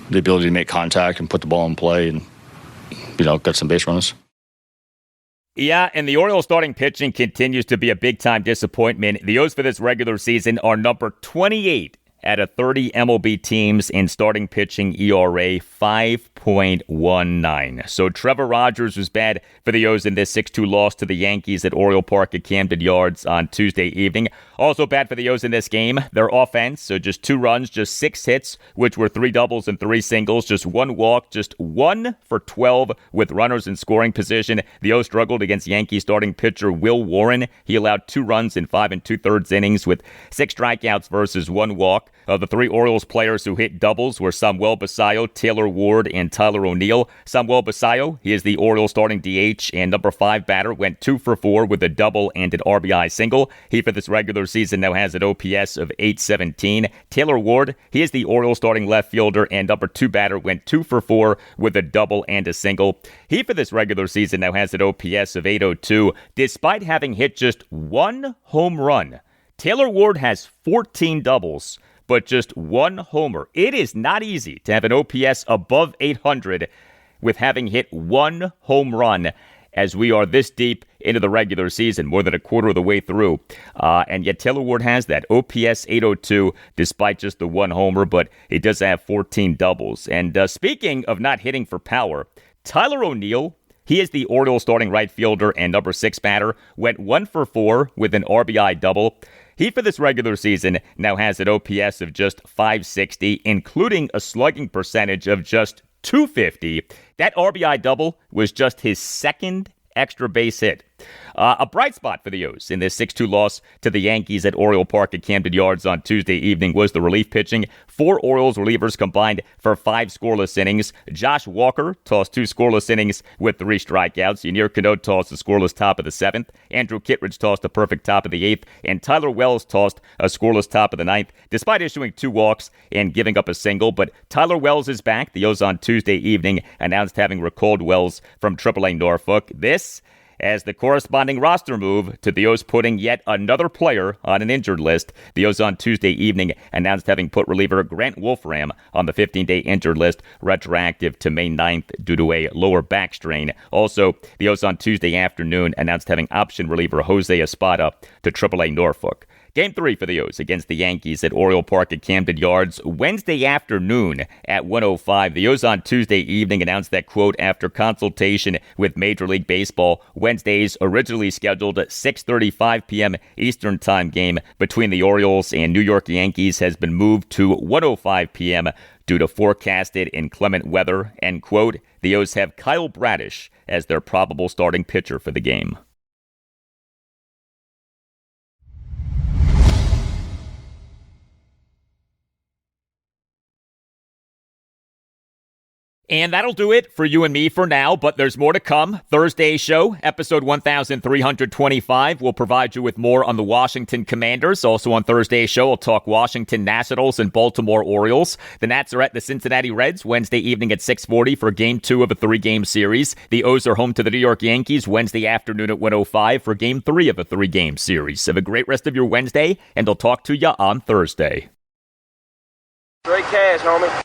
the ability to make contact and put the ball in play and, got some base runners. Yeah, and the Orioles starting pitching continues to be a big-time disappointment. The O's for this regular season are number 28 out of 30 MLB teams in starting pitching ERA, 5.19. So Trevor Rogers was bad for the O's in this 6-2 loss to the Yankees at Oriole Park at Camden Yards on Tuesday evening. Also bad for the O's in this game, their offense. So just 2 runs, just 6 hits, which were 3 doubles and 3 singles, just 1 walk, just 1 for 12 with runners in scoring position. The O's struggled against Yankees starting pitcher Will Warren. He allowed 2 runs in 5 2/3 innings with 6 strikeouts versus 1 walk. Of the 3 Orioles players who hit doubles were Samuel Basallo, Taylor Ward, and Tyler O'Neill. Samuel Basallo, he is the Orioles starting DH and number 5 batter, went 2 for 4 with a double and an RBI single. He for this regular season now has an OPS of .817. Taylor Ward, he is the Orioles starting left fielder and number 2 batter, went 2 for 4 with a double and a single. He for this regular season now has an OPS of .802 despite having hit just 1 home run. Taylor Ward has 14 doubles, but just 1 homer. It is not easy to have an OPS above 800 with having hit 1 home run as we are this deep into the regular season, more than a quarter of the way through. And yet Taylor Ward has that OPS .802 despite just the 1 homer, but he does have 14 doubles. And speaking of not hitting for power, Tyler O'Neill, he is the Orioles starting right fielder and number 6 batter, went 1 for 4 with an RBI double. He, for this regular season, now has an OPS of just .560, including a slugging percentage of just .250. That RBI double was just his 2nd extra base hit. A bright spot for the O's in this 6-2 loss to the Yankees at Oriole Park at Camden Yards on Tuesday evening was the relief pitching. 4 Orioles relievers combined for 5 scoreless innings. Josh Walker tossed 2 scoreless innings with 3 strikeouts. Ynier Cano tossed a scoreless top of the 7th. Andrew Kittredge tossed a perfect top of the 8th. And Tyler Wells tossed a scoreless top of the 9th, despite issuing 2 walks and giving up a single. But Tyler Wells is back. The O's on Tuesday evening announced having recalled Wells from AAA Norfolk. This as the corresponding roster move to the O's putting yet another player on an injured list. The O's on Tuesday evening announced having put reliever Grant Wolfram on the 15-day injured list, retroactive to May 9th due to a lower back strain. Also, the O's on Tuesday afternoon announced having option reliever Jose Espada to AAA Norfolk. Game 3 for the O's against the Yankees at Oriole Park at Camden Yards Wednesday afternoon at 1:05. The O's on Tuesday evening announced that, quote, after consultation with Major League Baseball, Wednesday's originally scheduled 6:35 p.m. Eastern Time game between the Orioles and New York Yankees has been moved to 1:05 p.m. due to forecasted inclement weather, end quote. The O's have Kyle Bradish as their probable starting pitcher for the game. And that'll do it for you and me for now, but there's more to come. Thursday's show, episode 1325, will provide you with more on the Washington Commanders. Also on Thursday's show, we'll talk Washington Nationals and Baltimore Orioles. The Nats are at the Cincinnati Reds Wednesday evening at 6:40 for Game 2 of a 3-game series. The O's are home to the New York Yankees Wednesday afternoon at 1:05 for Game 3 of a 3-game series. Have a great rest of your Wednesday, and I'll talk to you on Thursday. Straight cash, homie.